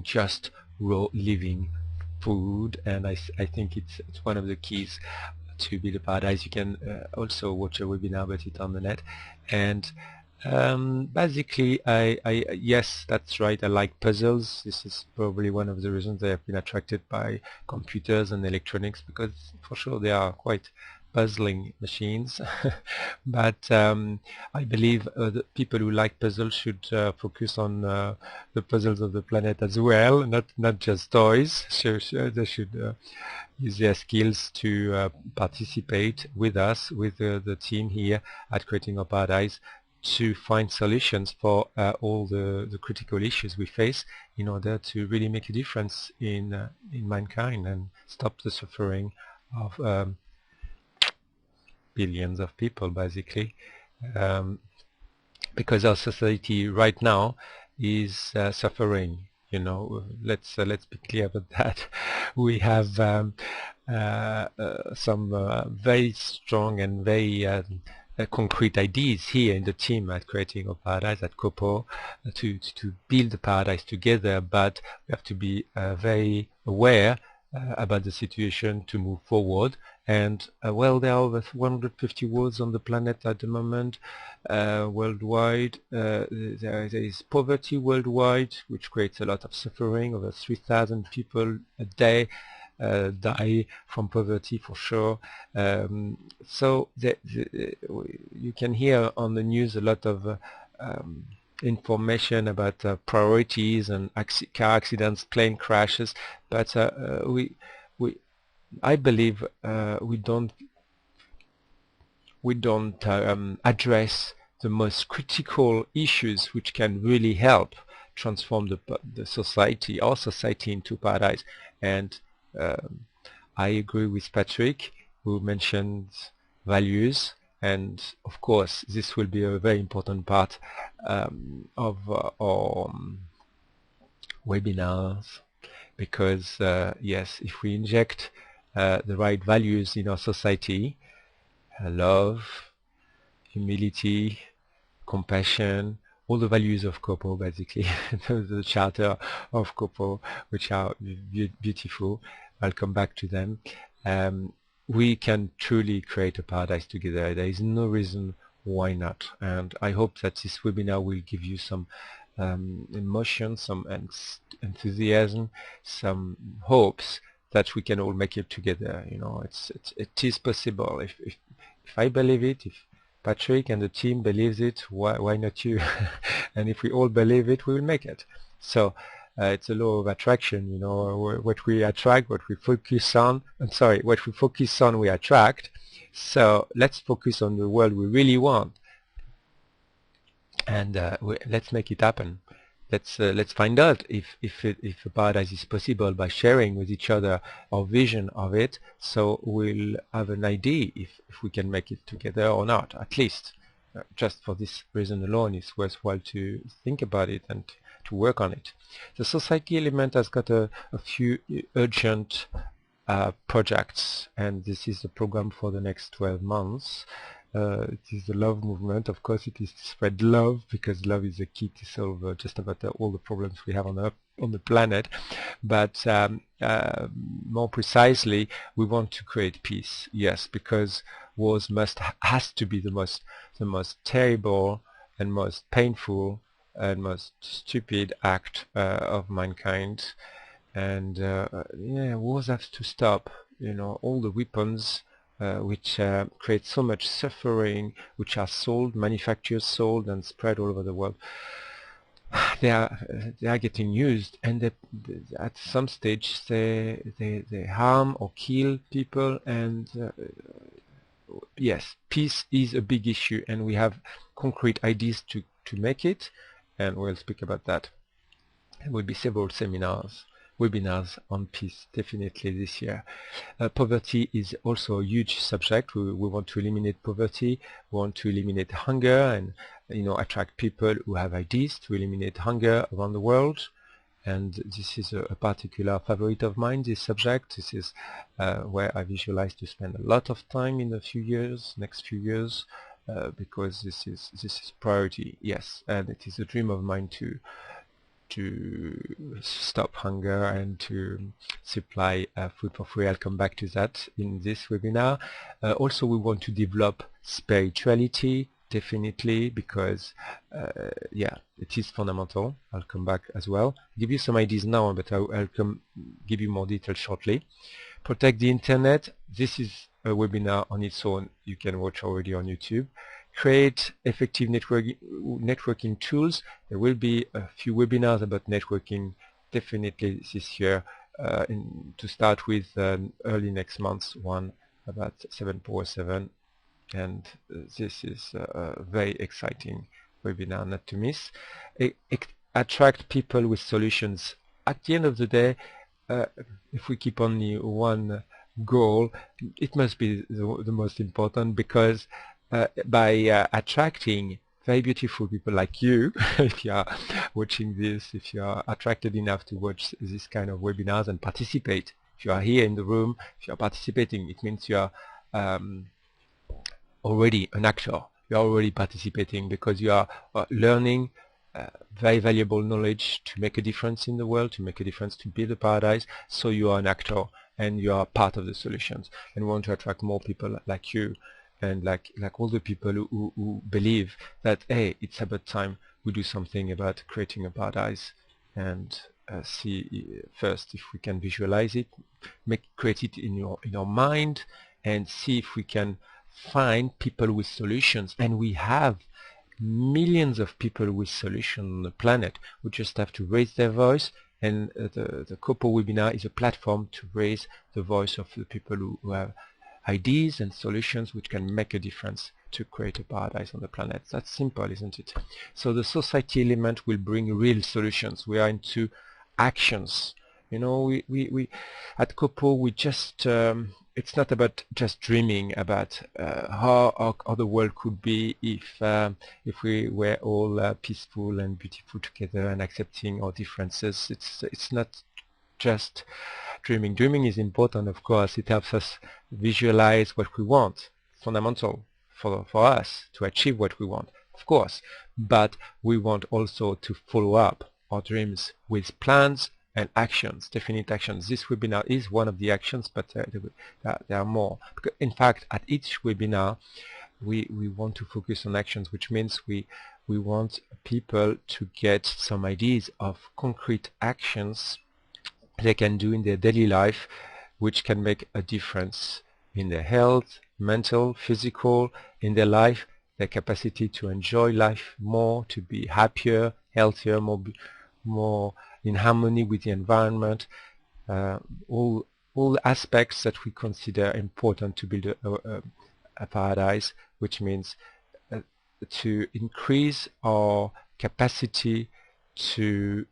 just raw living food, and I think it's one of the keys to build a paradise. You can also watch a webinar about it on the net. And basically, yes, that's right, I like puzzles. This is probably one of the reasons I have been attracted by computers and electronics, because for sure they are quite puzzling machines. But I believe the people who like puzzles should focus on the puzzles of the planet as well, not just toys. They should use their skills to participate with us, with the team here at Creating Our Paradise, to find solutions for all the critical issues we face, in order to really make a difference in mankind and stop the suffering of billions of people, basically, because our society right now is suffering. Let's be clear about that. We have some very strong and very concrete ideas here in the team at Creating a Paradise at COPOE to build the paradise together, but we have to be very aware about the situation to move forward. And well, there are over 150 wars on the planet at the moment, worldwide. There is poverty worldwide, which creates a lot of suffering. Over 3,000 people a day die from poverty, for sure. So you can hear on the news a lot of information about priorities and car accidents, plane crashes, but I believe we don't address the most critical issues which can really help transform the society, our society, into paradise. And I agree with Patrick, who mentioned values, and of course this will be a very important part of our webinars, because yes, if we inject the right values in our society, love, humility, compassion, all the values of COPOE, basically, the charter of COPOE, which are beautiful. I'll come back to them. We can truly create a paradise together. There is no reason why not. And I hope that this webinar will give you some emotion, some enthusiasm, some hopes that we can all make it together. It is possible. If I believe it, if Patrick and the team believes it, why not you? And if we all believe it, we will make it. So it's a law of attraction. What we attract, what we focus on. What we focus on, we attract. So let's focus on the world we really want, and let's make it happen. Let's find out if a paradise is possible by sharing with each other our vision of it. So we'll have an idea if we can make it together or not. At least, just for this reason alone, it's worthwhile to think about it and to work on it. The society element has got a few urgent projects, and this is the program for the next 12 months. It is the love movement. Of course, it is to spread love, because love is the key to solve just about all the problems we have on the planet. But more precisely, we want to create peace. Yes, because wars has to be the most terrible and most painful and most stupid act of mankind. And yeah, wars have to stop. All the weapons which create so much suffering, which are manufactured, sold, and spread all over the world, they are getting used, and at some stage they harm or kill people. And yes, peace is a big issue, and we have concrete ideas to make it, and we'll speak about that. There will be several webinars on peace, definitely, this year. Poverty is also a huge subject. We want to eliminate poverty. We want to eliminate hunger, and attract people who have ideas to eliminate hunger around the world. And this is a particular favorite of mine, this subject. This is where I visualize to spend a lot of time in the next few years, because this is priority. Yes, and it is a dream of mine to to stop hunger and to supply food for free. I'll come back to that in this webinar. Also, we want to develop spirituality, definitely, because yeah, it is fundamental. I'll come back as well. Give you some ideas now, but I'll give you more details shortly. Protect the internet. This is a webinar on its own. You can watch already on YouTube. Create effective networking tools. There will be a few webinars about networking definitely this year. To start with, early next month, one about 747, and this is a very exciting webinar not to miss. Attract people with solutions. At the end of the day, if we keep only one goal, it must be the most important, because by attracting very beautiful people like you, if you are watching this, if you are attracted enough to watch this kind of webinars and participate, if you are here in the room, if you are participating, it means you are already an actor. You are already participating, because you are learning very valuable knowledge to make a difference in the world, to make a difference, to build a paradise. So you are an actor and you are part of the solutions, and we want to attract more people like you, and like all the people who believe that, hey, it's about time we do something about creating a paradise, and see first if we can visualize it, create it in your mind, and see if we can find people with solutions. And we have millions of people with solutions on the planet who just have to raise their voice, and the COPOE webinar is a platform to raise the voice of the people who have ideas and solutions which can make a difference to create a paradise on the planet. That's simple, isn't it? So the society element will bring real solutions. We are into actions. You know, we at COPOE, we just it's not about just dreaming about how the world could be if we were all peaceful and beautiful together and accepting our differences. It's not just dreaming. Dreaming is important, of course. It helps us visualize what we want. It's fundamental for us to achieve what we want, of course. But we want also to follow up our dreams with plans and actions, definite actions. This webinar is one of the actions, but there are more. In fact, at each webinar, we want to focus on actions, which means we want people to get some ideas of concrete actions they can do in their daily life, which can make a difference in their health, mental, physical, in their life, their capacity to enjoy life more, to be happier, healthier, more in harmony with the environment, all aspects that we consider important to build a paradise, which means to increase our capacity to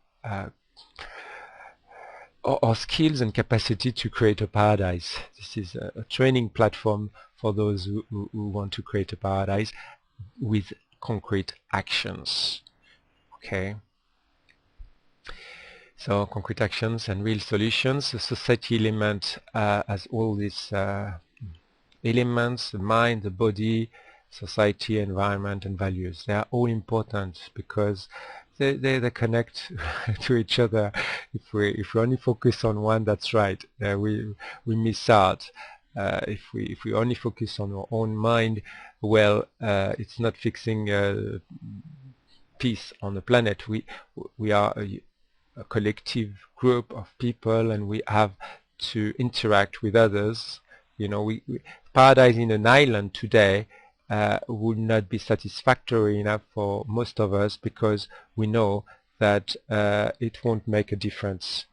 our skills and capacity to create a paradise. This is a training platform for those who want to create a paradise with concrete actions. Okay. So concrete actions and real solutions. The society element has all these elements: the mind, the body, society, environment, and values. They are all important because they connect to each other. If we only focus on one, that's right, we miss out. If we only focus on our own mind, well, it's not fixing peace on the planet. We are a collective group of people, and we have to interact with others. You know, paradise in an island today would not be satisfactory enough for most of us, because we know that it won't make a difference.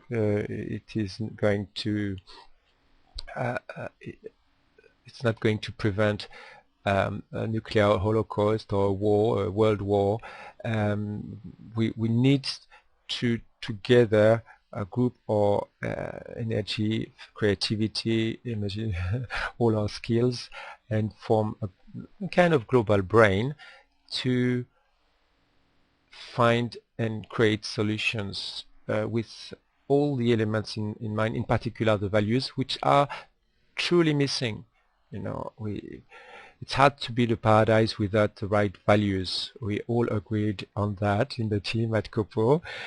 It isn't going to it's not going to prevent a nuclear holocaust or a war, a world war. We need to together a group or energy, creativity, imagine all our skills, and form a kind of global brain to find and create solutions with all the elements in mind, in particular the values, which are truly missing. You know, it's hard to build a paradise without the right values. We all agreed on that in the team at COPOE.